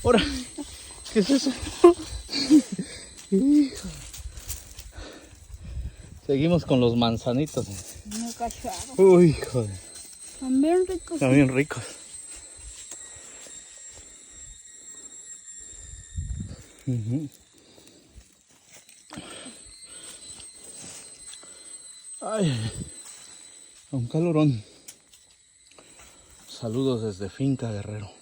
Ahora, ¿qué es eso? Hijo. Seguimos con los manzanitos. Me cacharon. Uy, joder. Están bien ricos. Están bien ricos. Ay, un calorón. Saludos desde Finca Guerrero.